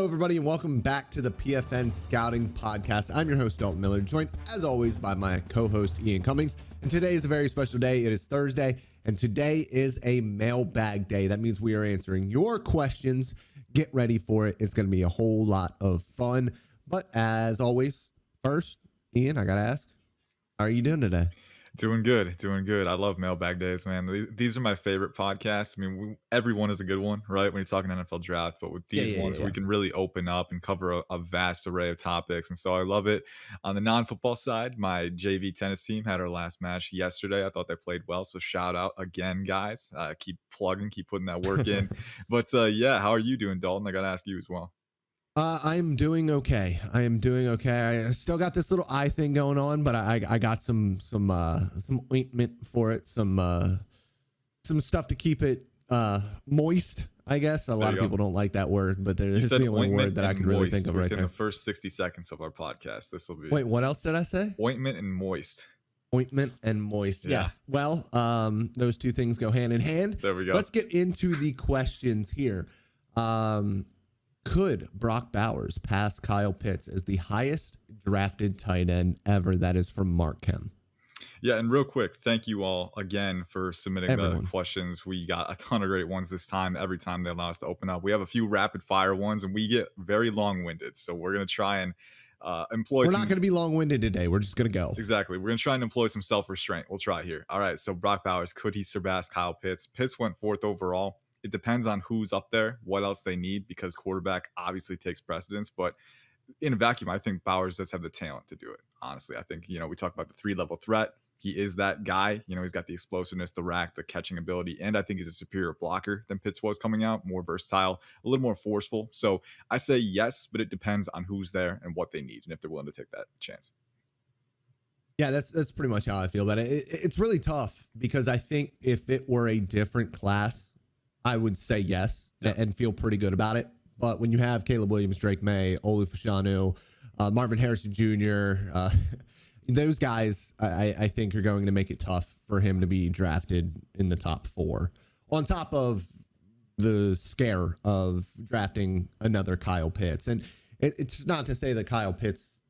Hello, everybody, and welcome back to the PFN Scouting Podcast. I'm your host, Dalton Miller, joined, as always, by my co-host, Ian Cummings. And today is a very special day. It is Thursday, and today is a mailbag day. That means we are answering your questions. Get ready for it. It's going to be a whole lot of fun. But as always, first, Ian, I got to ask, how are you doing today? Doing good. I love mailbag days, man. These are my favorite podcasts. I mean, everyone is a good one, right? When you're talking NFL draft, but with these ones, we can really open up and cover a vast array of topics. And so I love it. On the non-football side, my JV tennis team had our last match yesterday. I thought they played well. So shout out again, guys. Keep plugging, keep putting that work in. But yeah, how are you doing, Dalton? I got to ask you as well. I'm doing okay. I still got this little eye thing going on, but I got some ointment for it, some stuff to keep it moist, I guess. A lot of people don't like that word, but it's the only word that I can really think of right there. Within the first 60 seconds of our podcast, this will be. Wait, what else did I say? Ointment and moist. Ointment and moist. Yeah. Yes. Well, those two things go hand in hand. There we go. Let's get into the questions here. Could Brock Bowers pass Kyle Pitts as the highest drafted tight end ever? That is from Mark Kemp. Yeah, and real quick, thank you all again for submitting the questions. We got a ton of great ones this time. Every time they allow us to open up, we have a few rapid fire ones, and we get very long-winded. So we're gonna try and employ. We're not gonna be long-winded today. We're just gonna go. Exactly. We're gonna try and employ some self-restraint. We'll try here. All right. So Brock Bowers, could he surpass Kyle Pitts? Pitts went fourth overall. It depends on who's up there, what else they need, because quarterback obviously takes precedence. But in a vacuum, I think Bowers does have the talent to do it. Honestly, I think, we talk about the 3-level threat. He is that guy. He's got the explosiveness, the rack, the catching ability, and I think he's a superior blocker than Pitts was coming out, more versatile, a little more forceful. So I say yes, but it depends on who's there and what they need and if they're willing to take that chance. Yeah, that's pretty much how I feel about it. It's really tough because I think if it were a different class, I would say yes and feel pretty good about it. But when you have Caleb Williams, Drake May, Olu Fashanu, Marvin Harrison Jr., those guys, I think are going to make it tough for him to be drafted in the top 4. On top of the scare of drafting another Kyle Pitts. And it's not to say that Kyle Pitts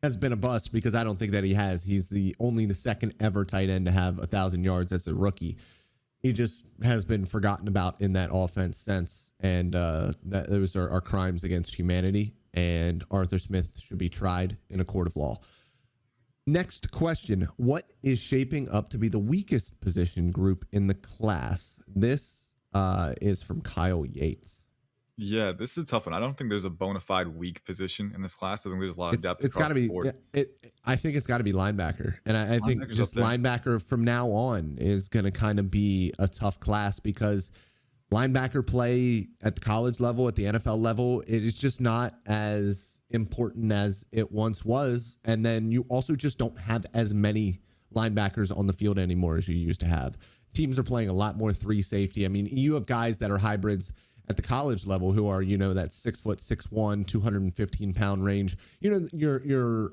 has been a bust, because I don't think that he has. He's only the second ever tight end to have 1,000 yards as a rookie. He just has been forgotten about in that offense since, and those are crimes against humanity, and Arthur Smith should be tried in a court of law. Next question. What is shaping up to be the weakest position group in the class? This is from Kyle Yates. Yeah, this is a tough one. I don't think there's a bona fide weak position in this class. I think there's a lot of depth across the board. I think it's got to be linebacker. And I think just linebacker from now on is going to kind of be a tough class, because linebacker play at the college level, at the NFL level, it is just not as important as it once was. And then you also just don't have as many linebackers on the field anymore as you used to have. Teams are playing a lot more 3 safety. I mean, you have guys that are hybrids at the college level who are, that 6 foot, 6'1", 215-pound range. Your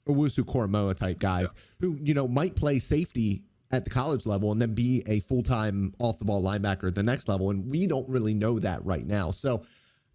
Owusu-Koramoah type guys who, might play safety at the college level and then be a full-time off-the-ball linebacker at the next level. And we don't really know that right now. So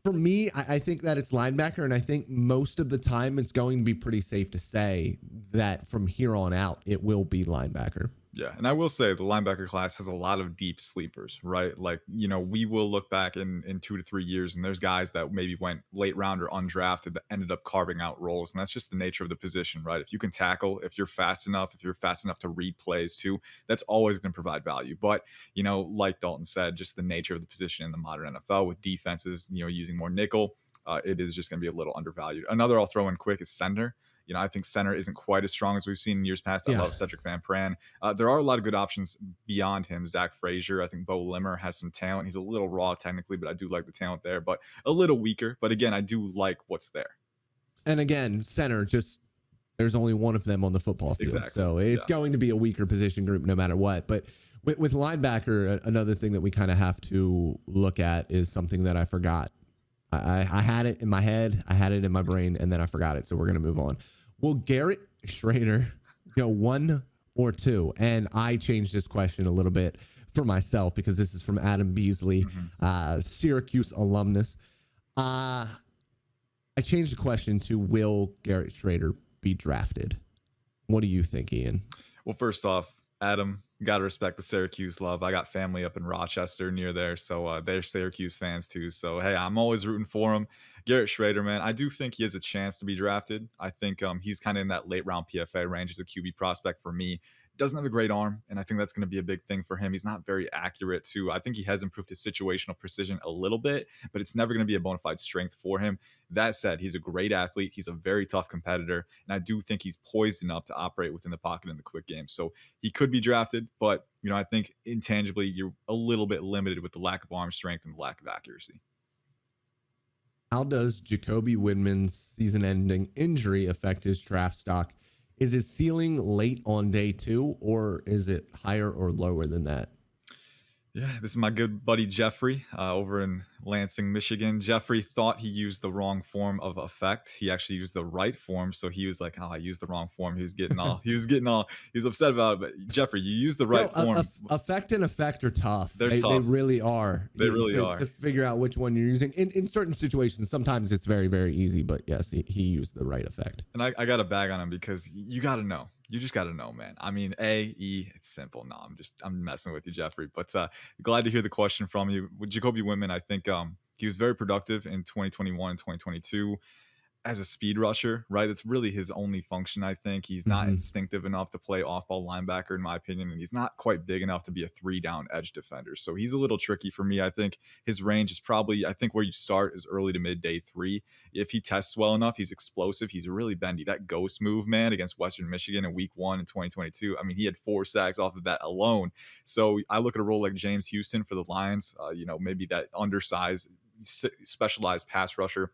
for me, I think that it's linebacker. And I think most of the time it's going to be pretty safe to say that from here on out, it will be linebacker. Yeah, and I will say the linebacker class has a lot of deep sleepers, right? Like, we will look back in 2 to 3 years, and there's guys that maybe went late round or undrafted that ended up carving out roles, and that's just the nature of the position, right? If you can tackle, if you're fast enough to read plays too, that's always going to provide value. But, like Dalton said, just the nature of the position in the modern NFL with defenses, using more nickel, it is just going to be a little undervalued. Another I'll throw in quick is center. I think center isn't quite as strong as we've seen in years past. I love Cedric Van Pran. There are a lot of good options beyond him. Zach Frazier, I think Bo Limmer has some talent. He's a little raw technically, but I do like the talent there, but a little weaker. But again, I do like what's there. And again, center, just there's only one of them on the football field. Exactly. So it's going to be a weaker position group no matter what. But with linebacker, another thing that we kind of have to look at is something that I forgot. I had it in my head, I had it in my brain, and then I forgot it. So we're going to move on. Will Garrett Schrader go 1 or 2? And I changed this question a little bit for myself because this is from Adam Beasley, Syracuse alumnus. changed the question to, will Garrett Schrader be drafted? What do you think, Ian? Well, first off, Adam, got to respect the Syracuse love. I got family up in Rochester near there, so they're Syracuse fans too. So, hey, I'm always rooting for him. Garrett Schrader, man, I do think he has a chance to be drafted. I think he's kind of in that late round PFA range as a QB prospect for me. Doesn't have a great arm, and I think that's going to be a big thing for him. He's not very accurate, too. I think he has improved his situational precision a little bit, but it's never going to be a bona fide strength for him. That said, he's a great athlete. He's a very tough competitor, and I do think he's poised enough to operate within the pocket in the quick game. So he could be drafted, but I think intangibly you're a little bit limited with the lack of arm strength and the lack of accuracy. How does Jacoby Whitmans' season-ending injury affect his draft stock? Is his ceiling late on day 2, or is it higher or lower than that? Yeah, this is my good buddy Jeffrey over in Lansing, Michigan. Jeffrey thought he used the wrong form of effect. He actually used the right form, so he was like, "Oh, I used the wrong form." He was upset about it. But Jeffrey, you used the right form. Effect and effect are tough. They're tough. They really are. They really are. To figure out which one you're using. In certain situations, sometimes it's very, very easy. But yes, he used the right effect. And I got a bag on him because you got to know. You just got to know, man. I mean, it's simple. No, I'm messing with you, Jeffrey. But glad to hear the question from you. With Jacoby Whitman, I think he was very productive in 2021 and 2022 as a speed rusher, right? That's really his only function, I think. He's not instinctive enough to play off-ball linebacker, in my opinion, and he's not quite big enough to be a 3-down edge defender. So he's a little tricky for me. I think his range is probably, where you start is early to mid day 3. If he tests well enough, he's explosive. He's really bendy. That ghost move, man, against Western Michigan in week 1 in 2022. I mean, he had 4 sacks off of that alone. So I look at a role like James Houston for the Lions, maybe that undersized, specialized pass rusher,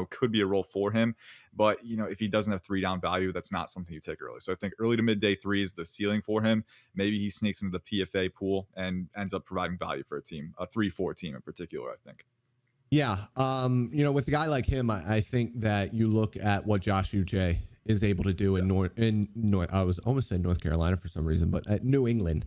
could be a role for him. But, if he doesn't have 3-down value, that's not something you take early. So I think early to mid day 3 is the ceiling for him. Maybe he sneaks into the PFA pool and ends up providing value for a team, a 3-4 team in particular, I think. Yeah. With a guy like him, I think that you look at what Josh Uche is able to do in I was almost saying North Carolina for some reason, but at New England,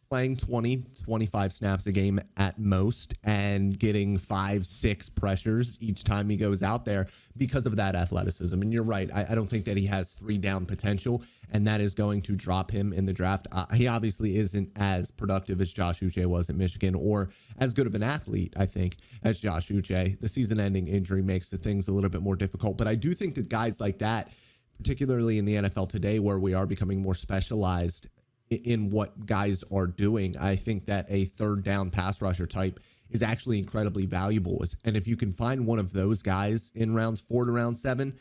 playing 20-25 snaps a game at most and getting 5-6 pressures each time he goes out there because of that athleticism. And you're right. I don't think that he has 3-down potential, and that is going to drop him in the draft. He obviously isn't as productive as Josh Uche was at Michigan, or as good of an athlete, I think, as Josh Uche. The season-ending injury makes the things a little bit more difficult. But I do think that guys like that, particularly in the NFL today, where we are becoming more specialized in what guys are doing, I think that a 3rd-down pass rusher type is actually incredibly valuable. And if you can find one of those guys in rounds 4 to round 7,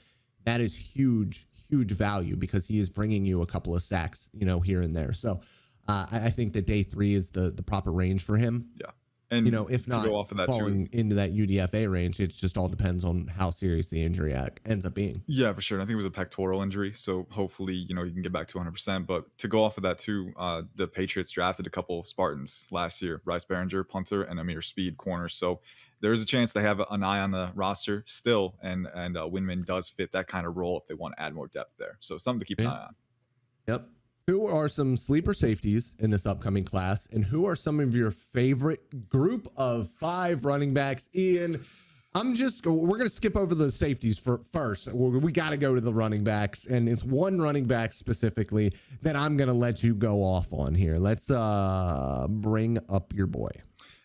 that is huge value, because he is bringing you a couple of sacks, here and there. So I think that day 3 is the proper range for him. Yeah. And if not go off of that falling into that UDFA range, it just all depends on how serious the injury ends up being. Yeah, for sure. I think it was a pectoral injury, so hopefully, you can get back to 100%. But to go off of that too, the Patriots drafted a couple Spartans last year: Bryce Behringer, punter, and Amir Speed, corner. So there is a chance they have an eye on the roster still, and Whitman does fit that kind of role if they want to add more depth there. So something to keep an eye on. Yep. Who are some sleeper safeties in this upcoming class, and who are some of your favorite group of 5 running backs? Ian, we're going to skip over the safeties first. We got to go to the running backs, and it's one running back specifically that I'm going to let you go off on here. Let's bring up your boy.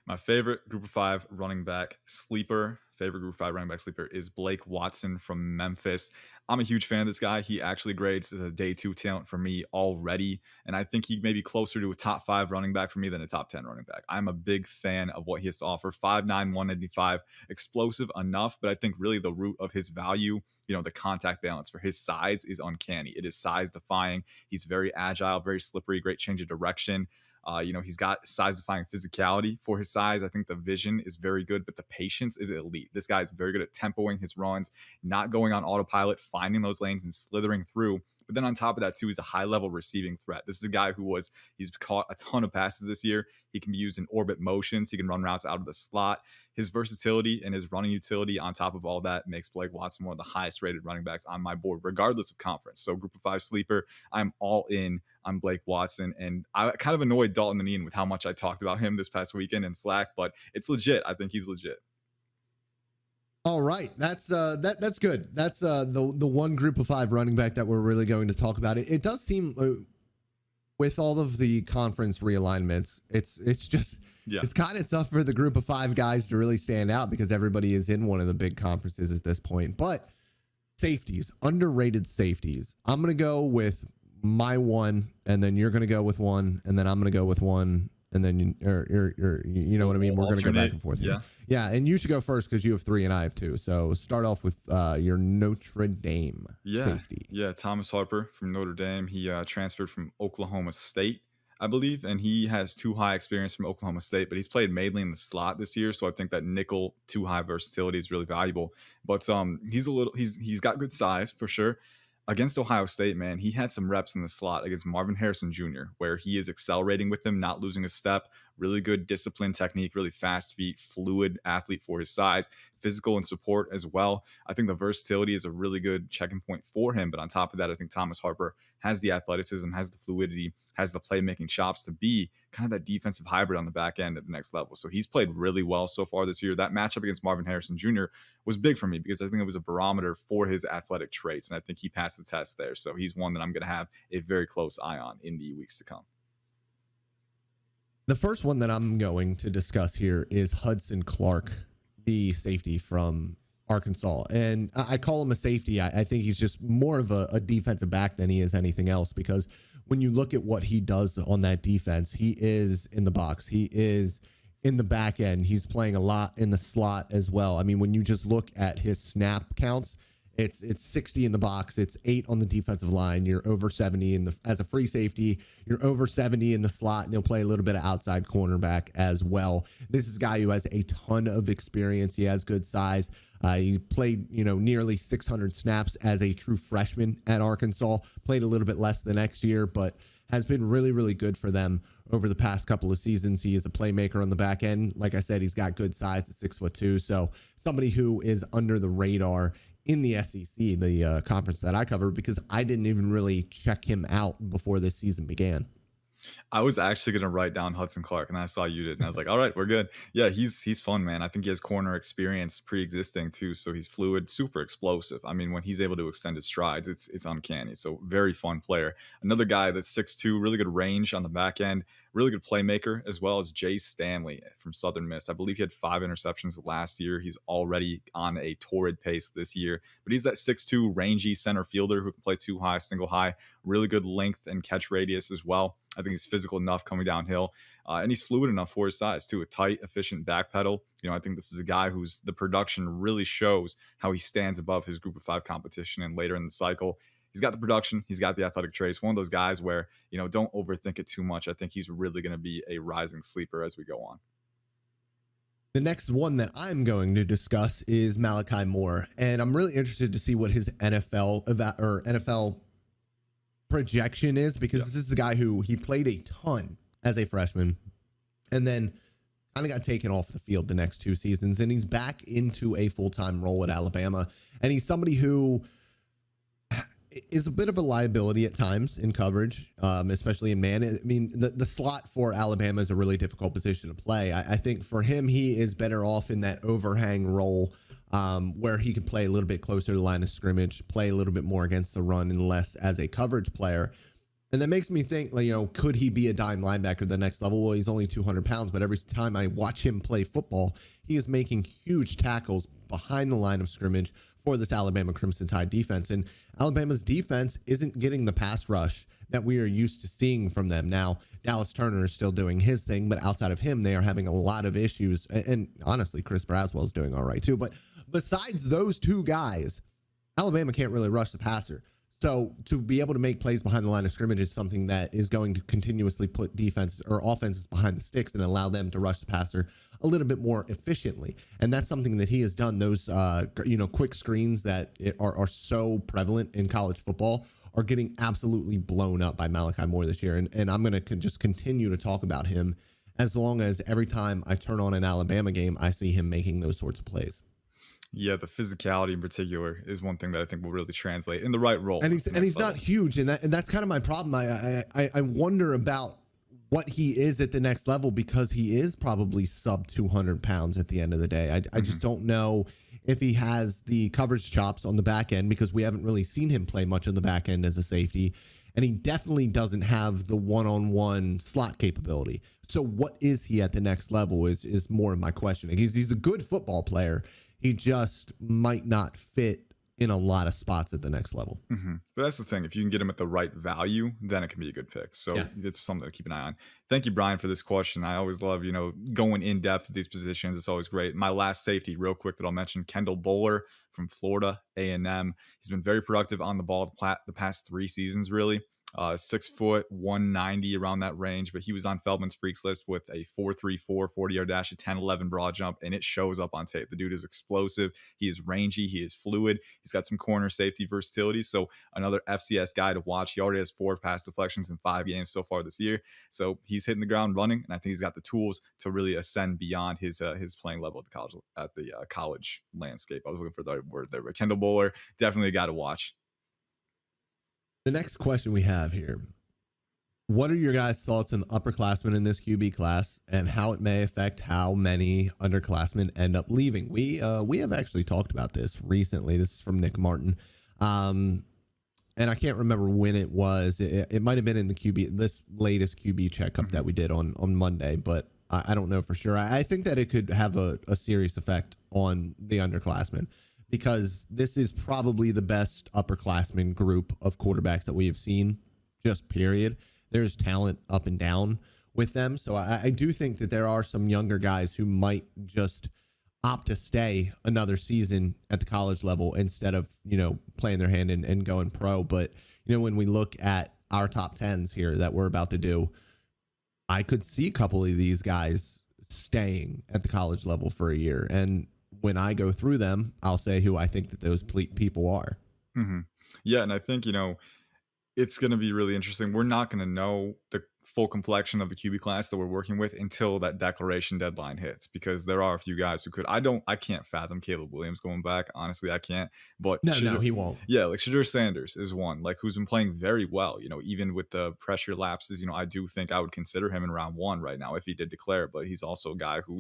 My favorite group of 5 running back sleeper is Blake Watson from Memphis. I'm a huge fan of this guy. He actually grades as a day 2 talent for me already, and I think he may be closer to a top 5 running back for me than a top 10 running back. I'm a big fan of what he has to offer. 5'9", 185, explosive enough, but I think really the root of his value, the contact balance for his size is uncanny. It is size defying. He's very agile, very slippery, great change of direction. He's got size-defying physicality for his size. I think the vision is very good, but the patience is elite. This guy is very good at tempoing his runs, not going on autopilot, finding those lanes and slithering through. But then on top of that, too, he's a high-level receiving threat. This is a guy he's caught a ton of passes this year. He can be used in orbit motions. He can run routes out of the slot. His versatility and his running utility on top of all that makes Blake Watson one of the highest-rated running backs on my board, regardless of conference. So group of 5 sleeper, I'm all in on Blake Watson. And I kind of annoyed Dalton and Ian with how much I talked about him this past weekend in Slack, but it's legit. I think he's legit. All right, that's good. That's the one group of 5 running back that we're really going to talk about. It does seem with all of the conference realignments, it's just it's kind of tough for the group of 5 guys to really stand out because everybody is in one of the big conferences at this point. But safeties, underrated safeties. I'm gonna go with my one, and then you're gonna go with one, and then I'm gonna go with one. And then you know what I mean? We're going to go back and forth here. Yeah. And you should go first because you have 3 and I have 2. So start off with your Notre Dame safety. Yeah. Thomas Harper from Notre Dame. He transferred from Oklahoma State, I believe. And he has 2 high experience from Oklahoma State, but he's played mainly in the slot this year. So I think that nickel 2 high versatility is really valuable. But he's got good size for sure. Against Ohio State, man, he had some reps in the slot against Marvin Harrison Jr., where he is accelerating with him, not losing a step, really good discipline technique, really fast feet, fluid athlete for his size, physical and support as well. I think the versatility is a really good checking point for him. But on top of that, I think Thomas Harper has the athleticism, has the fluidity, has the playmaking chops to be kind of that defensive hybrid on the back end at the next level. So he's played really well so far this year. That matchup against Marvin Harrison Jr. was big for me because I think it was a barometer for his athletic traits. And I think he passed the test there. So he's one that I'm going to have a very close eye on in the weeks to come. The first one that I'm going to discuss here is Hudson Clark, the safety from Arkansas. And I call him a safety. I think he's just more of a defensive back than he is anything else, because when you look at what he does on that defense, he is in the box. He is in the back end. He's playing a lot in the slot as well. I mean, when you just look at his snap counts, it's 60 in the box. It's 8 on the defensive line. You're over 70 as a free safety. You're over 70 in the slot, and he'll play a little bit of outside cornerback as well. This is a guy who has a ton of experience. He has good size. He played, nearly 600 snaps as a true freshman at Arkansas. Played a little bit less the next year, but has been really, really good for them over the past couple of seasons. He is a playmaker on the back end. Like I said, he's got good size at 6'2". So somebody who is under the radar in the SEC, the conference that I cover, because I didn't even really check him out before this season began. I was actually going to write down Hudson Clark, and I saw you did, and I was like, all right, we're good. Yeah, he's fun, man. I think he has corner experience pre-existing too, so he's fluid, super explosive. I mean, when he's able to extend his strides, it's uncanny. So very fun player. Another guy that's 6'2", really good range on the back end, really good playmaker, as well as Jay Stanley from Southern Miss. I believe he had 5 interceptions last year. He's already on a torrid pace this year, but he's that 6'2", rangy center fielder who can play 2 high, single high, really good length and catch radius as well. I think he's physical enough coming downhill, and he's fluid enough for his size too. A tight, efficient back pedal. I think this is a guy who's the production really shows how he stands above his group of 5 competition. And later in the cycle, he's got the production, he's got the athletic traits. One of those guys where don't overthink it too much. I think he's really going to be a rising sleeper as we go on. The next one that I'm going to discuss is Malachi Moore, and I'm really interested to see what his NFL projection is, because this is a guy who he played a ton as a freshman and then kind of got taken off the field the next 2 seasons, and he's back into a full-time role at Alabama. And he's somebody who is a bit of a liability at times in coverage, especially in man. I mean, the slot for Alabama is a really difficult position to play. I think for him, he is better off in that overhang role, where he can play a little bit closer to the line of scrimmage, play a little bit more against the run and less as a coverage player. And that makes me think, could he be a dime linebacker the next level? Well, he's only 200 pounds, but every time I watch him play football, he is making huge tackles behind the line of scrimmage for this Alabama Crimson Tide defense. And Alabama's defense isn't getting the pass rush that we are used to seeing from them. Now, Dallas Turner is still doing his thing, but outside of him, they are having a lot of issues. And honestly, Chris Braswell is doing all right too. But besides those 2 guys, Alabama can't really rush the passer. So to be able to make plays behind the line of scrimmage is something that is going to continuously put defenses or offenses behind the sticks and allow them to rush the passer a little bit more efficiently. And that's something that he has done. Those, quick screens that are so prevalent in college football are getting absolutely blown up by Malachi Moore this year. And I'm going to just continue to talk about him as long as every time I turn on an Alabama game, I see him making those sorts of plays. Yeah, the physicality in particular is one thing that I think will really translate in the right role. And he's not huge, and that's kind of my problem. I wonder about what he is at the next level, because he is probably sub 200 pounds at the end of the day. I just don't know if he has the coverage chops on the back end, because we haven't really seen him play much on the back end as a safety. And he definitely doesn't have the one-on-one slot capability. So what is he at the next level is more of my question. He's a good football player. He just might not fit in a lot of spots at the next level. But that's the thing. If you can get him at the right value, then it can be a good pick. So it's something to keep an eye on. Thank you, Brian, for this question. I always love, going in depth at these positions. It's always great. My last safety, real quick, that I'll mention, Kendall Bowler from Florida A&M. He's been very productive on the ball the past 3 seasons, really. 6 foot, 190 around that range, but he was on Feldman's Freaks list with a 4.34 40-yard dash, a 10.11 broad jump, and it shows up on tape. The dude is explosive. He is rangy. He is fluid. He's got some corner safety versatility. So another FCS guy to watch. He already has 4 pass deflections in 5 games so far this year. So he's hitting the ground running, and I think he's got the tools to really ascend beyond his playing level at the college landscape. I was looking for the word there, but Kendall Bowler, definitely a guy to watch. The next question we have here: what are your guys' thoughts on the upperclassmen in this QB class and how it may affect how many underclassmen end up leaving? We have actually talked about this recently. This is from Nick Martin. And I can't remember when it was. It might have been in this latest QB checkup that we did on Monday, but I don't know for sure. I think that it could have a serious effect on the underclassmen, because this is probably the best upperclassmen group of quarterbacks that we have seen, just period. There's talent up and down with them. So I do think that there are some younger guys who might just opt to stay another season at the college level instead of, playing their hand and going pro. But, when we look at our top 10s here that we're about to do, I could see a couple of these guys staying at the college level for a year. And when I go through them, I'll say who I think that those people are. Yeah, and I think, it's going to be really interesting. We're not going to know the full complexion of the QB class that we're working with until that declaration deadline hits, because there are a few guys who could. I can't fathom Caleb Williams going back. Honestly, I can't. But no, he won't. Yeah, like Shedeur Sanders is one, who's been playing very well. Even with the pressure lapses, I do think I would consider him in round 1 right now if he did declare. But he's also a guy who,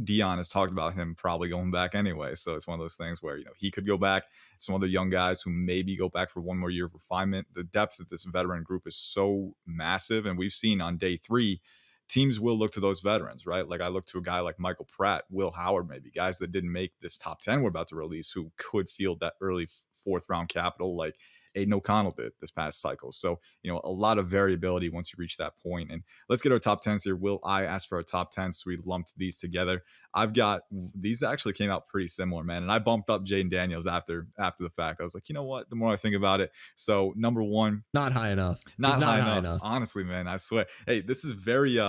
Dion has talked about him probably going back anyway. So it's one of those things where, he could go back. Some other young guys who maybe go back for one more year of refinement. The depth of this veteran group is so massive. And we've seen on day 3, teams will look to those veterans, right? Like I look to a guy like Michael Pratt, Will Howard, maybe guys that didn't make this top 10 we're about to release, who could field that early 4th round capital like Aiden O'Connell did this past cycle. So, a lot of variability once you reach that point. And let's get our top 10s here. Will I asked for our top 10, so we lumped these together. I've got, these actually came out pretty similar, man. And I bumped up Jaden Daniels after the fact. I was like, you know what? The more I think about it. So number 1. Not high enough. Not high enough. Honestly, man, I swear. Hey, this is very,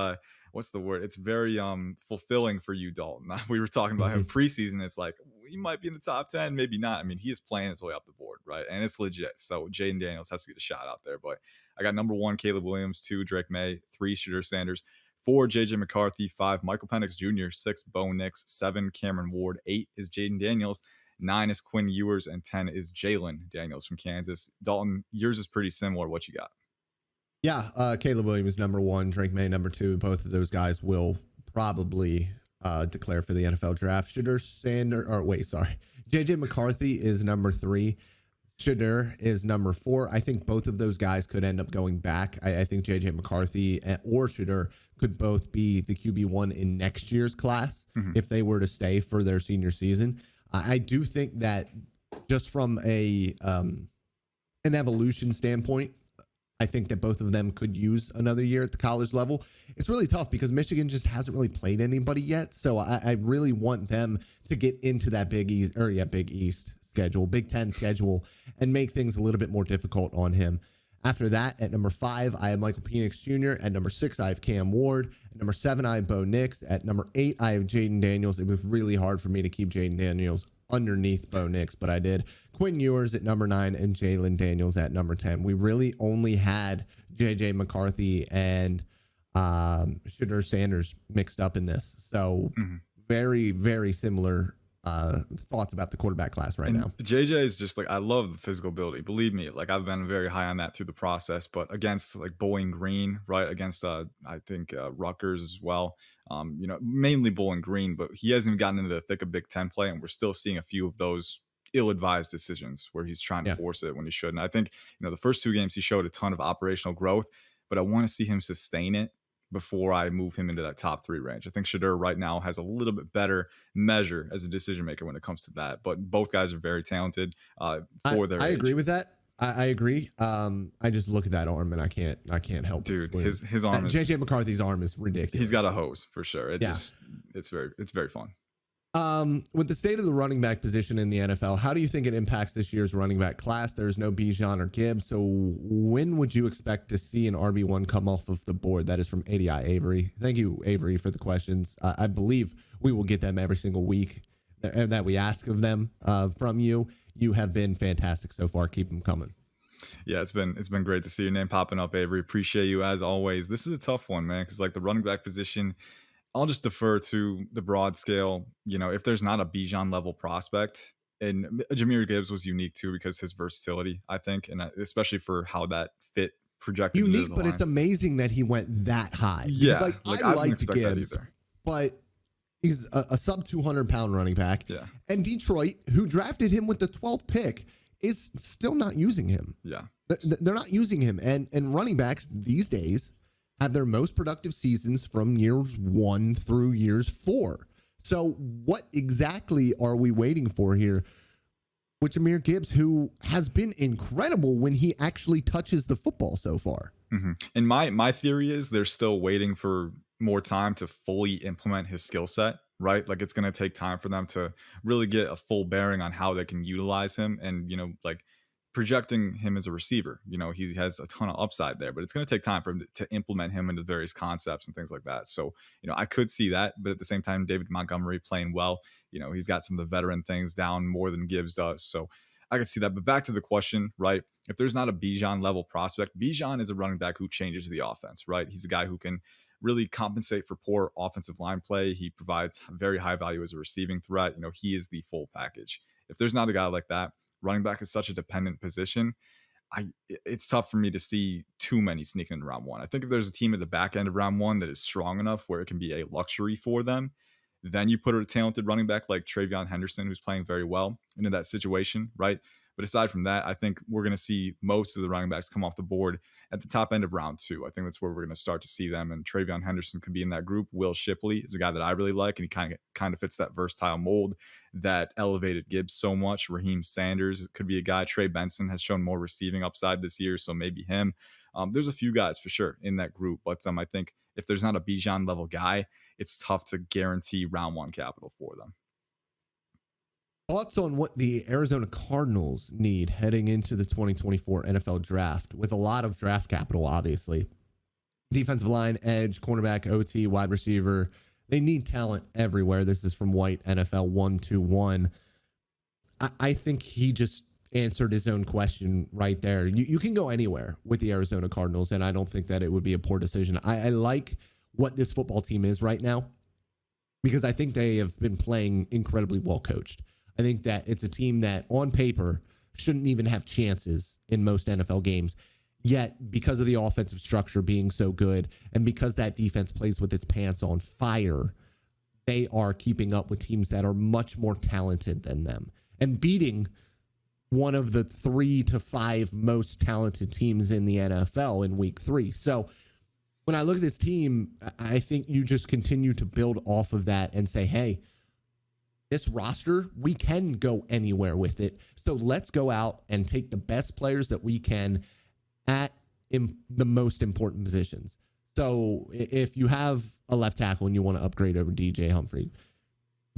what's the word? It's very fulfilling for you, Dalton. We were talking about him preseason. It's like, he might be in the top 10, maybe not. I mean, he is playing his way up the board, right? And it's legit. So Jaden Daniels has to get a shot out there. But I got number 1, Caleb Williams, 2, Drake May, 3, Shedeur Sanders, 4, JJ McCarthy, 5, Michael Penix Jr., 6, Bo Nix, 7, Cameron Ward, 8 is Jaden Daniels, 9 is Quinn Ewers, and 10 is Jalen Daniels from Kansas. Dalton, yours is pretty similar. What you got? Yeah, Caleb Williams, number 1, Drake May, number 2. Both of those guys will probably declare for the NFL draft. JJ McCarthy is number 3. Shedeur is number 4. I think both of those guys could end up going back. I think JJ McCarthy or Shedeur could both be the QB1 in next year's class if they were to stay for their senior season. I do think that just from an evolution standpoint, I think that both of them could use another year at the college level. It's really tough because Michigan just hasn't really played anybody yet. So I really want them to get into that Big East schedule, Big Ten schedule, and make things a little bit more difficult on him. After that, at number 5, I have Michael Penix Jr. At number 6, I have Cam Ward. At number 7, I have Bo Nix. At number 8, I have Jaden Daniels. It was really hard for me to keep Jaden Daniels underneath Bo Nix, but I did. Quinn Ewers at number 9 and Jalen Daniels at number 10. We really only had JJ McCarthy and Shedeur Sanders mixed up in this. So very, very similar thoughts about the quarterback class right And now. JJ is just like, I love the physical ability. Believe me, like I've been very high on that through the process. But against like Bowling Green, right? Against I think Rutgers as well. Mainly Bowling Green, but he hasn't even gotten into the thick of Big Ten play, and we're still seeing a few of those ill-advised decisions where he's trying to Yeah. force it when he shouldn't. I think the first 2 games he showed a ton of operational growth, but I want to see him sustain it before I move him into that top 3 range. I think Schrader right now has a little bit better measure as a decision maker when it comes to that. But both guys are very talented for their age. I agree with that. I agree. I just look at that arm and I can't help. Dude, his arm is JJ McCarthy's arm is ridiculous. He's got a hose for sure. It's very fun. With the state of the running back position in the NFL, how do you think it impacts this year's running back class? There's no Bijan or Gibbs. So when would you expect to see an RB1 come off of the board? That is from ADI Avery. Thank you, Avery, for the questions. I believe we will get them every single week that we ask of them from you. You have been fantastic so far. Keep them coming. Yeah, it's been great to see your name popping up, Avery. Appreciate you as always. This is a tough one, man, because like the running back position, I'll just defer to the broad scale. If there's not a Bijan level prospect, and Jahmyr Gibbs was unique too because his versatility, I think, and especially for how that fit projected. Unique, but it's amazing that he went that high. Yeah, I liked Gibbs, but he's a sub 200-pound running back. Yeah, and Detroit, who drafted him with the 12th pick, is still not using him. Yeah, they're not using him, and running backs these days have their most productive seasons from years 1 through years 4. So what exactly are we waiting for here with Jahmyr Gibbs, who has been incredible when he actually touches the football so far? Mm-hmm. And my theory is they're still waiting for more time to fully implement his skill set, right? Like it's going to take time for them to really get a full bearing on how they can utilize him and, like projecting him as a receiver. He has a ton of upside there, but it's going to take time for him to implement him into various concepts and things like that. So, I could see that, but at the same time, David Montgomery playing well, he's got some of the veteran things down more than Gibbs does. So I can see that. But back to the question, right? If there's not a Bijan level prospect, Bijan is a running back who changes the offense, right? He's a guy who can really compensate for poor offensive line play. He provides very high value as a receiving threat. He is the full package. If there's not a guy like that, running back is such a dependent position. It's tough for me to see too many sneaking in round 1. I think if there's a team at the back end of round 1 that is strong enough where it can be a luxury for them, then you put a talented running back like Travion Henderson, who's playing very well, into that situation, right? But aside from that, I think we're going to see most of the running backs come off the board at the top end of round 2. I think that's where we're going to start to see them. And Travion Henderson could be in that group. Will Shipley is a guy that I really like, and he kind of fits that versatile mold that elevated Gibbs so much. Raheem Sanders could be a guy. Trey Benson has shown more receiving upside this year, so maybe him. There's a few guys for sure in that group, but I think if there's not a Bijan level guy, it's tough to guarantee round 1 capital for them. Thoughts on what the Arizona Cardinals need heading into the 2024 NFL draft with a lot of draft capital, obviously. Defensive line, edge, cornerback, OT, wide receiver. They need talent everywhere. This is from White, NFL 121. I think he just answered his own question right there. You can go anywhere with the Arizona Cardinals, and I don't think that it would be a poor decision. I like what this football team is right now because I think they have been playing incredibly well coached. I think that it's a team that on paper shouldn't even have chances in most NFL games. Yet, because of the offensive structure being so good and because that defense plays with its pants on fire, they are keeping up with teams that are much more talented than them and beating one of the 3 to 5 most talented teams in the NFL in week 3. So when I look at this team, I think you just continue to build off of that and say, hey, this roster, we can go anywhere with it. So let's go out and take the best players that we can at the most important positions. So if you have a left tackle and you want to upgrade over DJ Humphrey,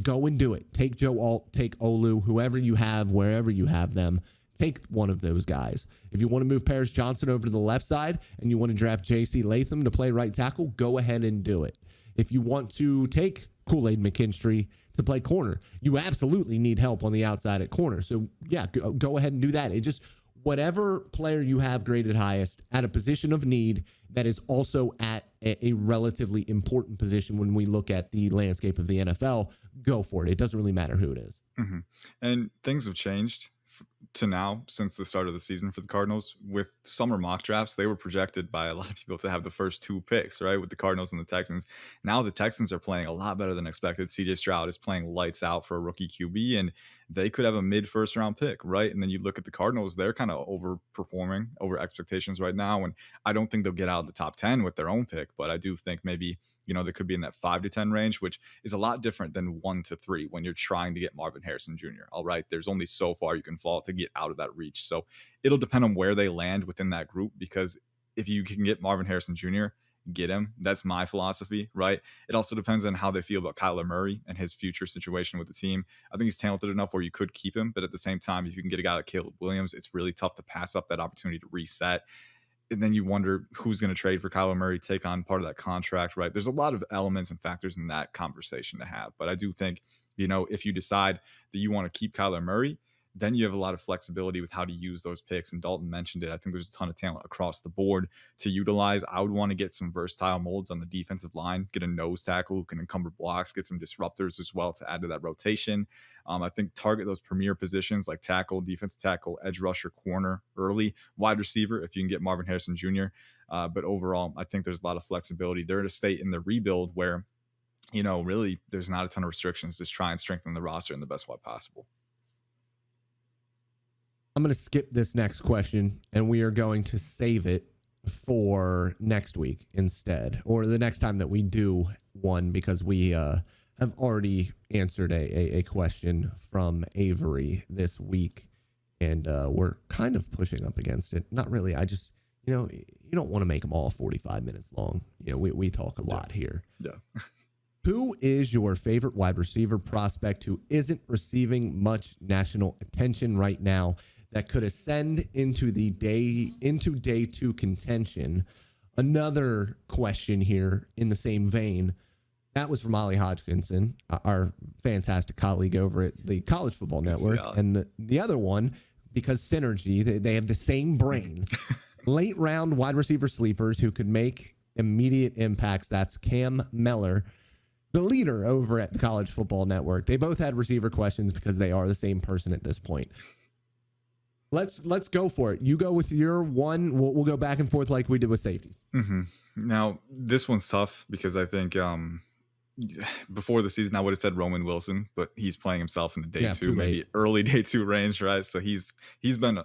go and do it. Take Joe Alt, take Olu, whoever you have, wherever you have them, take one of those guys. If you want to move Paris Johnson over to the left side and you want to draft J.C. Latham to play right tackle, go ahead and do it. If you want to take Kool-Aid McKinstry to play corner, you absolutely need help on the outside at corner. So yeah, go ahead and do that. It just, whatever player you have graded highest at a position of need that is also at a relatively important position when we look at the landscape of the NFL, go for it. It doesn't really matter who it is. Mm-hmm. And things have changed to now since the start of the season for the Cardinals. With summer mock drafts, they were projected by a lot of people to have the first 2 picks, right? With the Cardinals and the Texans. Now the Texans are playing a lot better than expected. CJ Stroud is playing lights out for a rookie QB, and they could have a mid first round pick, right? And then you look at the Cardinals, they're kind of overperforming over expectations right now. And I don't think they'll get out of the top 10 with their own pick, but I do think maybe, they could be in that 5 to 10 range, which is a lot different than 1 to 3 when you're trying to get Marvin Harrison Jr. All right. There's only so far you can fall to get out of that reach. So it'll depend on where they land within that group, because if you can get Marvin Harrison Jr., get him. That's my philosophy, right? It also depends on how they feel about Kyler Murray and his future situation with the team. I think he's talented enough where you could keep him, but at the same time, if you can get a guy like Caleb Williams, it's really tough to pass up that opportunity to reset. And then you wonder who's going to trade for Kyler Murray, take on part of that contract, right? There's a lot of elements and factors in that conversation to have. But I do think, if you decide that you want to keep Kyler Murray, then you have a lot of flexibility with how to use those picks. And Dalton mentioned it. I think there's a ton of talent across the board to utilize. I would want to get some versatile molds on the defensive line, get a nose tackle who can encumber blocks, get some disruptors as well to add to that rotation. I think target those premier positions like tackle, defensive tackle, edge rusher, corner early, wide receiver if you can get Marvin Harrison Jr. But overall, I think there's a lot of flexibility. They're at a state in the rebuild where, really there's not a ton of restrictions. Just try and strengthen the roster in the best way possible. I'm going to skip this next question, and we are going to save it for next week instead, or the next time that we do one, because we have already answered a question from Avery this week, and we're kind of pushing up against it. Not really. I just, you don't want to make them all 45 minutes long. We talk a lot here. Yeah. Who is your favorite wide receiver prospect who isn't receiving much national attention right now that could ascend into day 2 contention? Another question here in the same vein. That was from Ollie Hodgkinson, our fantastic colleague over at the College Football Network. And the other one, because synergy, they have the same brain. Late round wide receiver sleepers who could make immediate impacts. That's Cam Meller, the leader over at the College Football Network. They both had receiver questions because they are the same person at this point. Let's go for it. You go with your one. We'll go back and forth like we did with safeties. Mm-hmm. Now, this one's tough because I think before the season I would have said Roman Wilson, but he's playing himself in the day 2, maybe early day 2 range, right? So he's been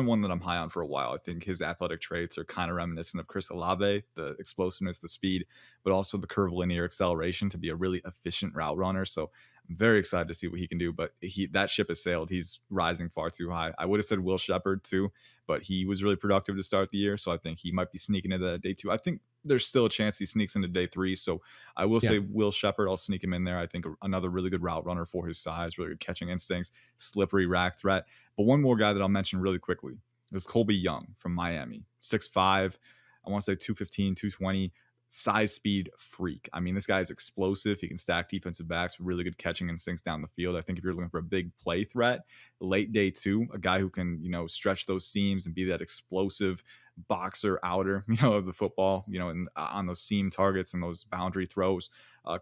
one that I'm high on for a while. I think his athletic traits are kind of reminiscent of Chris Olave, the explosiveness, the speed, but also the curvilinear acceleration to be a really efficient route runner. So I'm very excited to see what he can do, but that ship has sailed. He's rising far too high. I would have said Will Shepherd too, but he was really productive to start the year, so I think he might be sneaking into that day 2. I think there's still a chance he sneaks into day 3, so I will say Will Shepherd. I'll sneak him in there. I think another really good route runner for his size, really good catching instincts, slippery rack threat. But one more guy that I'll mention really quickly is Colby Young from Miami, 6'5", I want to say 215, 220. Size, speed freak. I mean, this guy is explosive. He can stack defensive backs, really good catching instincts down the field. I think if you're looking for a big play threat, late day 2, a guy who can, stretch those seams and be that explosive boxer outer, of the football, and on those seam targets and those boundary throws.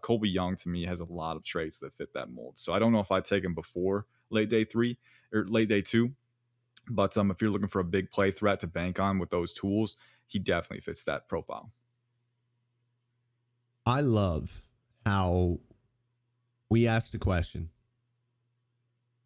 Colby Young to me has a lot of traits that fit that mold. So I don't know if I'd take him before late day 3 or late day 2, but if you're looking for a big play threat to bank on with those tools, he definitely fits that profile. I love how we asked a question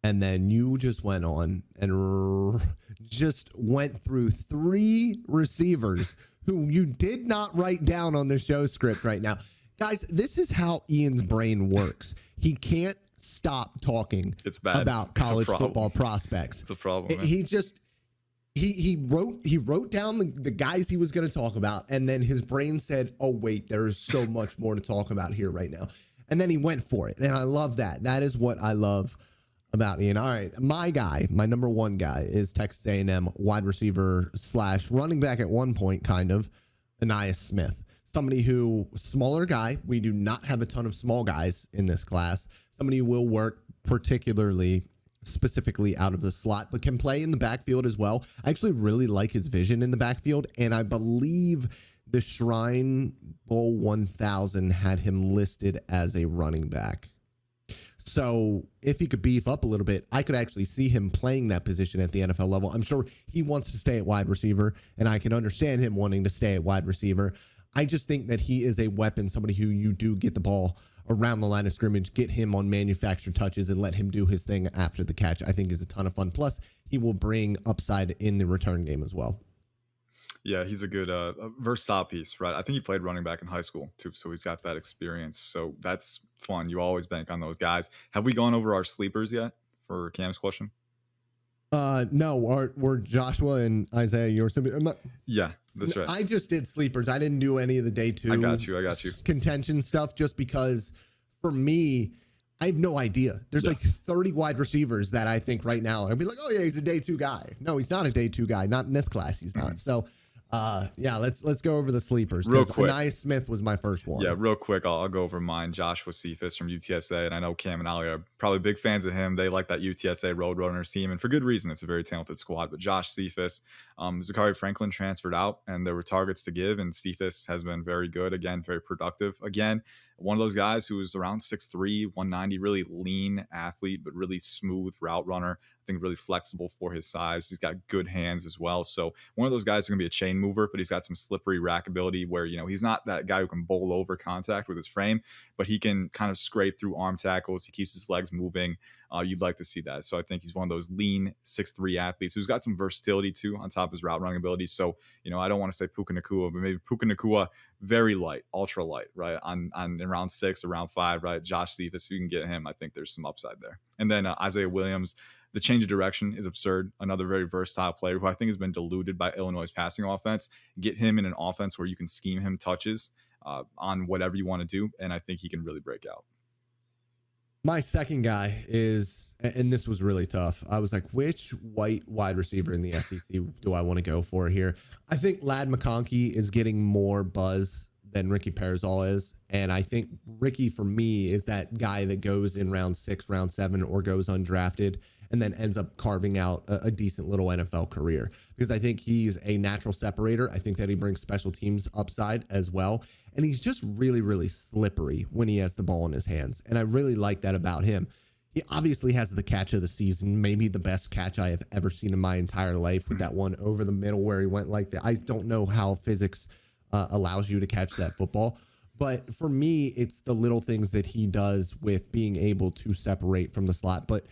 and then you just went on and just went through 3 receivers who you did not write down on the show script right now. Guys, this is how Ian's brain works. He can't stop talking about college football prospects. It's a problem. Man. He wrote down the guys he was going to talk about, and then his brain said, oh, wait, there is so much more to talk about here right now. And then he went for it, and I love that. That is what I love about Ian. All right, my number 1 guy is Texas A&M wide receiver / running back at one point, kind of, Ainias Smith. Somebody who, smaller guy, we do not have a ton of small guys in this class. Somebody who will work specifically out of the slot, but can play in the backfield as well. I actually really like his vision in the backfield, and I believe the Shrine Bowl 1000 had him listed as a running back. So if he could beef up a little bit, I could actually see him playing that position at the NFL level. I'm sure he wants to stay at wide receiver, and I can understand him wanting to stay at wide receiver. I just think that he is a weapon, somebody who you do get the ball around the line of scrimmage, get him on manufactured touches, and let him do his thing after the catch, I think is a ton of fun. Plus, he will bring upside in the return game as well. Yeah, he's a good versatile piece, right? I think he played running back in high school too, so he's got that experience. So that's fun. You always bank on those guys. Have we gone over our sleepers yet for Cam's question? No, were Joshua and Isaiah yours? Yeah, that's right. I just did sleepers. I didn't do any of the day two. I got you. Contention stuff, just because for me, I have no idea. There's like 30 wide receivers that I think right now I'd be like, oh yeah, he's a day two guy. No, he's not a day two guy. Not in this class. He's not. So let's go over the sleepers. Real quick. Anais Smith was my first one. Yeah, real quick, I'll go over mine. Joshua Cephas from UTSA, and I know Cam and Ali are probably big fans of him. They like that UTSA Roadrunners team, and for good reason. It's a very talented squad. But Josh Cephas, Zachary Franklin transferred out, and there were targets to give, and Cephas has been very good. Again, very productive. Again, one of those guys who was around 6'3", 190, really lean athlete, but really smooth route runner. I think really flexible for his size. He's got good hands as well. So one of those guys who's going to be a chain mover, but he's got some slippery rack ability where, he's not that guy who can bowl over contact with his frame, but he can kind of scrape through arm tackles. He keeps his legs moving. You'd like to see that. So I think he's one of those lean 6'3" athletes who's got some versatility too on top of his route running ability. So, I don't want to say Puka Nacua, but maybe Puka Nacua, very light, ultra light, right? On in round 6 or round 5, right? Josh Cephas, if you can get him, I think there's some upside there. And then Isaiah Williams, the change of direction is absurd. Another very versatile player who I think has been diluted by Illinois' passing offense. Get him in an offense where you can scheme him touches on whatever you want to do, and I think he can really break out. My second guy is, and this was really tough. I was like, which white wide receiver in the SEC do I want to go for here? I think Ladd McConkey is getting more buzz than Ricky Pearsall is. And I think Ricky, for me, is that guy that goes in round 6, round 7, or goes undrafted and then ends up carving out a decent little NFL career. Because I think he's a natural separator. I think that he brings special teams upside as well. And he's just really, really slippery when he has the ball in his hands. And I really like that about him. He obviously has the catch of the season, maybe the best catch I have ever seen in my entire life, with that one over the middle where he went like that. I don't know how physics allows you to catch that football. But for me, it's the little things that he does with being able to separate from the slot. But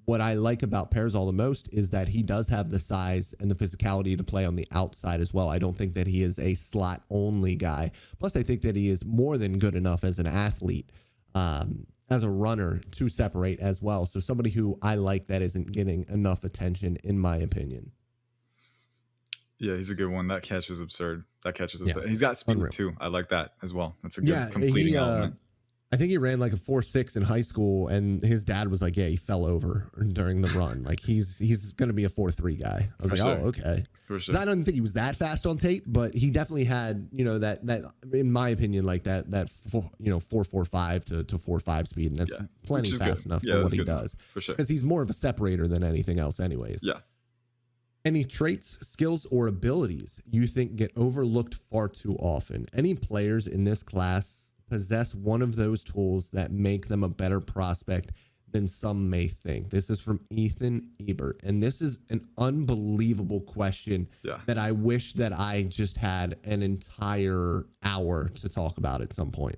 what I like about Pearsall the most is that he does have the size and the physicality to play on the outside as well. I don't think that he is a slot only guy. Plus, I think that he is more than good enough as an athlete, as a runner, to separate as well. So somebody who I like that isn't getting enough attention, in my opinion. Yeah, he's a good one. That catch was absurd. Yeah. He's got speed too. I like that as well. That's a good completing element. I think he ran like a 4.6 in high school, and his dad was like, yeah, he fell over during the run. Like he's going to be a 4.3 guy. I was like, oh, okay. For sure. I don't think he was that fast on tape, but he definitely had, that in my opinion, like that 4.45 to 4.5 speed. And that's plenty fast enough for what he does. For sure. Because he's more of a separator than anything else anyways. Yeah. Any traits, skills, or abilities you think get overlooked far too often? Any players in this class possess one of those tools that make them a better prospect than some may think? This is from Ethan Ebert, and this is an unbelievable question that I wish that I just had an entire hour to talk about at some point.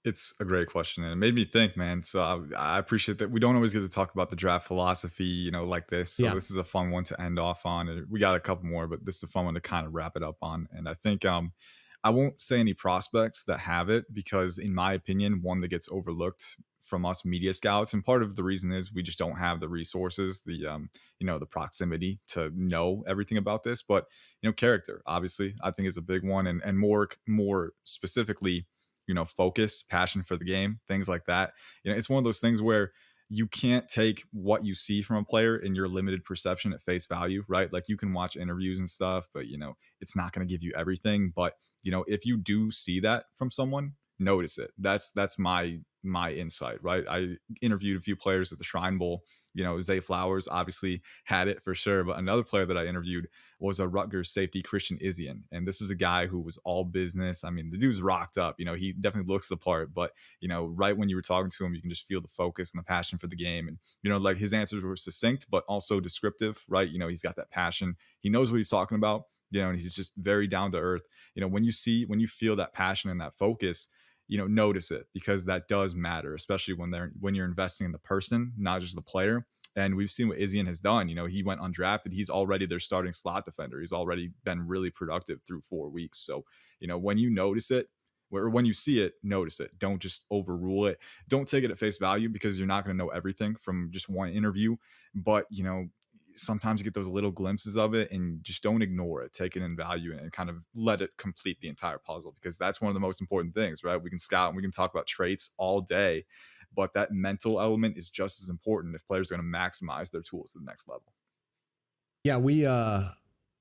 It's a great question, and it made me think, man. So I appreciate that we don't always get to talk about the draft philosophy, like this. So this is a fun one to end off on. And we got a couple more, but this is a fun one to kind of wrap it up on. And I think I won't say any prospects that have it, because in my opinion, one that gets overlooked from us media scouts, and part of the reason is we just don't have the resources, the proximity to know everything about this. But character, obviously, I think is a big one, and more specifically, focus, passion for the game, things like that. It's one of those things where you can't take what you see from a player in your limited perception at face value, right? Like you can watch interviews and stuff, but it's not going to give you everything. But if you do see that from someone, notice it. That's my my insight, right? I interviewed a few players at the Shrine Bowl. Zay Flowers obviously had it for sure, but another player that I interviewed was a Rutgers safety, Christian Isian. And this is a guy who was all business. I mean, the dude's rocked up. He definitely looks the part, but, right when you were talking to him, you can just feel the focus and the passion for the game. And, like his answers were succinct, but also descriptive, right? He's got that passion. He knows what he's talking about, and he's just very down to earth. When you feel that passion and that focus, notice it, because that does matter, especially when you're investing in the person, not just the player. And we've seen what Isian has done. He went undrafted. He's already their starting slot defender. He's already been really productive through 4 weeks. So, when you notice it, or when you see it, notice it. Don't just overrule it. Don't take it at face value, because you're not going to know everything from just one interview. But, sometimes you get those little glimpses of it, and just don't ignore it. Take it in value and kind of let it complete the entire puzzle, because that's one of the most important things, right? We can scout and we can talk about traits all day, but that mental element is just as important if players are going to maximize their tools to the next level. Yeah,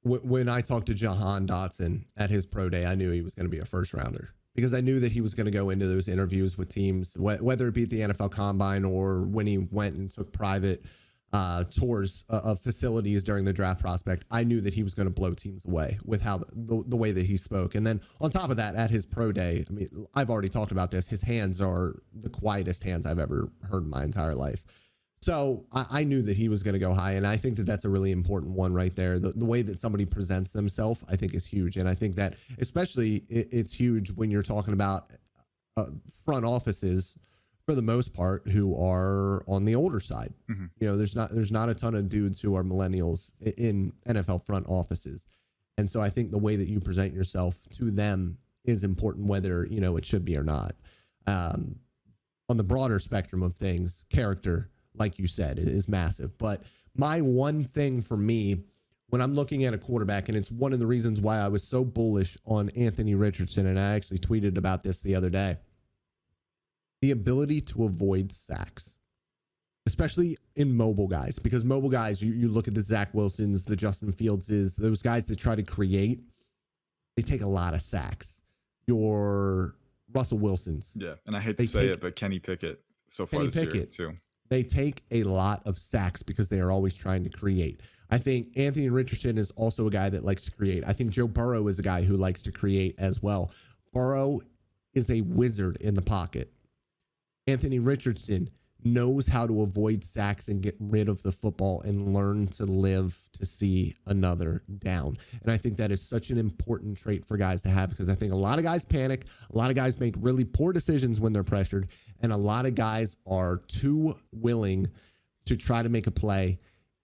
when I talked to Jahan Dotson at his pro day, I knew he was going to be a first rounder, because I knew that he was going to go into those interviews with teams, whether it be at the NFL Combine or when he went and took private tours of facilities during the draft prospect. I knew that he was going to blow teams away with how the way that he spoke. And then on top of that, at his pro day, I mean, I've already talked about this. His hands are the quietest hands I've ever heard in my entire life. So I knew that he was going to go high. And I think that that's a really important one right there. The way that somebody presents themselves, I think, is huge. And I think that especially it's huge when you're talking about front offices, for the most part, who are on the older side. Mm-hmm. There's not a ton of dudes who are millennials in NFL front offices. And so I think the way that you present yourself to them is important, whether, it should be or not. On the broader spectrum of things, character, like you said, is massive. But my one thing for me, when I'm looking at a quarterback, and it's one of the reasons why I was so bullish on Anthony Richardson, and I actually tweeted about this the other day, the ability to avoid sacks, especially in mobile guys, because mobile guys, you look at the Zach Wilsons, the Justin Fieldses, those guys that try to create, they take a lot of sacks. Your Russell Wilsons. Yeah, and I hate to say it, but Kenny Pickett so far this year too. They take a lot of sacks because they are always trying to create. I think Anthony Richardson is also a guy that likes to create. I think Joe Burrow is a guy who likes to create as well. Burrow is a wizard in the pocket. Anthony Richardson knows how to avoid sacks and get rid of the football and learn to live to see another down. And I think that is such an important trait for guys to have, because I think a lot of guys panic. A lot of guys make really poor decisions when they're pressured. And a lot of guys are too willing to try to make a play,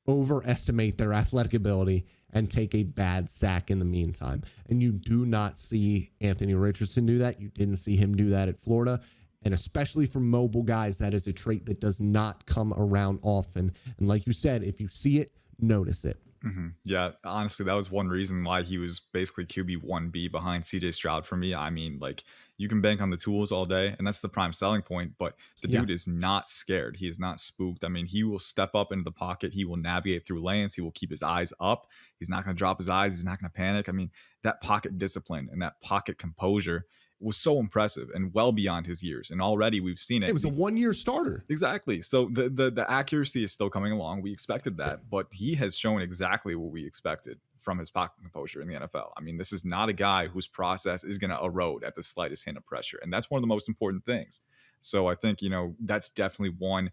overestimate their athletic ability, and take a bad sack in the meantime. And you do not see Anthony Richardson do that. You didn't see him do that at Florida. And especially for mobile guys, that is a trait that does not come around often. And like you said, if you see it, notice it. Mm-hmm. Yeah, honestly, that was one reason why he was basically QB 1B behind CJ Stroud for me. I mean, like, you can bank on the tools all day, and that's the prime selling point. But the dude is not scared. He is not spooked. I mean, he will step up into the pocket. He will navigate through lanes. He will keep his eyes up. He's not going to drop his eyes. He's not going to panic. I mean, that pocket discipline and that pocket composure was so impressive and well beyond his years. And already we've seen it. It was a 1-year starter. Exactly. So the accuracy is still coming along. We expected that, but he has shown exactly what we expected from his pocket composure in the NFL. I mean, this is not a guy whose process is going to erode at the slightest hint of pressure. And that's one of the most important things. So I think, that's definitely one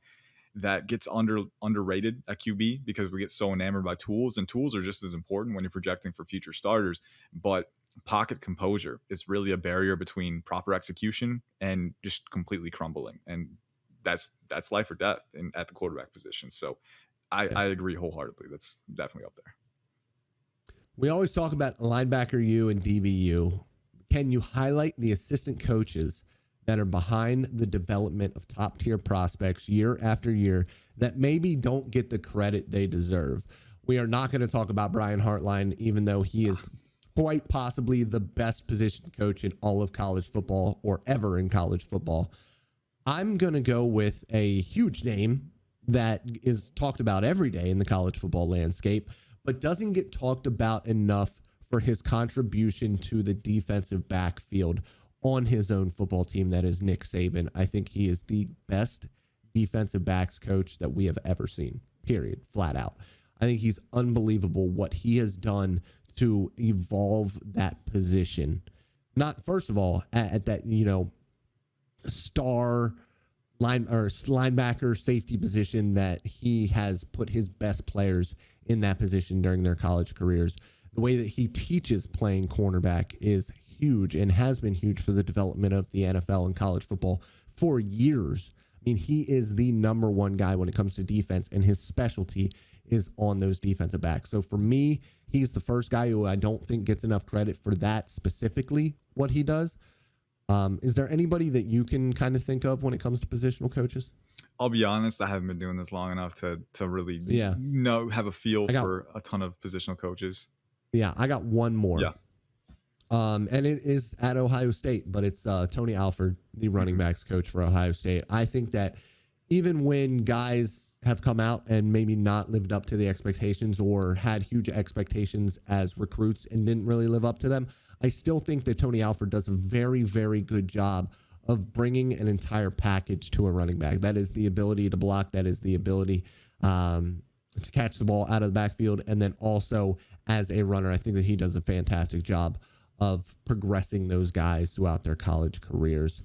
that gets underrated at QB, because we get so enamored by tools, and tools are just as important when you're projecting for future starters. But pocket composure is really a barrier between proper execution and just completely crumbling. And that's life or death at the quarterback position. So I agree wholeheartedly. That's definitely up there. We always talk about linebacker U and DBU. Can you highlight the assistant coaches that are behind the development of top tier prospects year after year that maybe don't get the credit they deserve? We are not going to talk about Brian Hartline, even though he is quite possibly the best position coach in all of college football, or ever in college football. I'm going to go with a huge name that is talked about every day in the college football landscape, but doesn't get talked about enough for his contribution to the defensive backfield on his own football team. That is Nick Saban. I think he is the best defensive backs coach that we have ever seen, period, flat out. I think he's unbelievable what he has done to evolve that position. Not, first of all, at that, star linebacker safety position that he has put his best players in that position during their college careers. The way that he teaches playing cornerback is huge and has been huge for the development of the NFL and college football for years. I mean, he is the number one guy when it comes to defense, and his specialty is on those defensive backs. So for me, he's the first guy who I don't think gets enough credit for that specifically, what he does. Is there anybody that you can kind of think of when it comes to positional coaches? I'll be honest, I haven't been doing this long enough to really have a feel for a ton of positional coaches. Yeah, I got one more. Yeah. And it is at Ohio State, but it's Tony Alford, the running backs coach for Ohio State. I think that even when guys have come out and maybe not lived up to the expectations or had huge expectations as recruits and didn't really live up to them, I still think that Tony Alford does a very, very good job of bringing an entire package to a running back. That is the ability to block. That is the ability to catch the ball out of the backfield. And then also as a runner, I think that he does a fantastic job of progressing those guys throughout their college careers.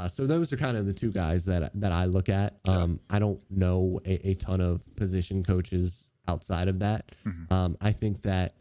So those are kind of the two guys that I look at. I don't know a ton of position coaches outside of that. I think that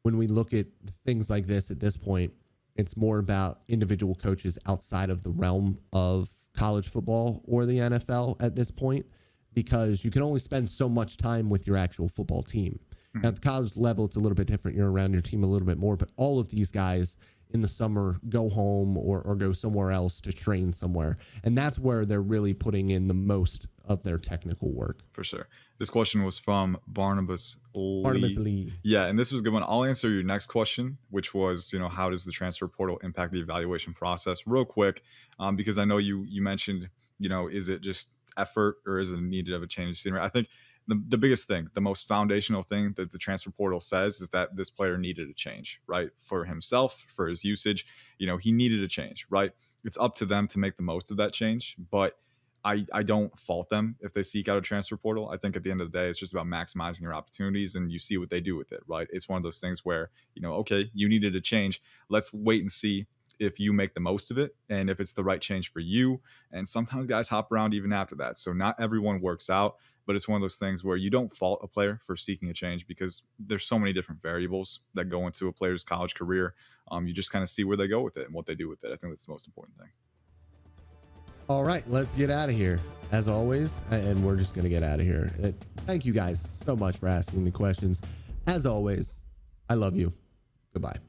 when we look at things like this at this point, it's more about individual coaches outside of the realm of college football or the NFL at this point, because you can only spend so much time with your actual football team. Now, at the college level, it's a little bit different. You're around your team a little bit more, but all of these guys in the summer go home or go somewhere else to train somewhere. And that's where they're really putting in the most of their technical work. For sure. This question was from Barnabas Lee. Barnabas Lee. Yeah, and this was a good one. I'll answer your next question, which was, how does the transfer portal impact the evaluation process? Real quick, because I know you mentioned, is it just effort or is it needed of a change of scenery? I think the biggest thing, the most foundational thing that the transfer portal says is that this player needed a change, right? For himself, for his usage, he needed a change, right? It's up to them to make the most of that change, but I don't fault them if they seek out a transfer portal. I think at the end of the day, it's just about maximizing your opportunities and you see what they do with it, right? It's one of those things where, okay, you needed a change. Let's wait and see if you make the most of it and if it's the right change for you. And sometimes guys hop around even after that. So not everyone works out, but it's one of those things where you don't fault a player for seeking a change because there's so many different variables that go into a player's college career. You just kind of see where they go with it and what they do with it. I think that's the most important thing. All right, let's get out of here as always. And we're just going to get out of here. Thank you guys so much for asking the questions. As always, I love you. Goodbye.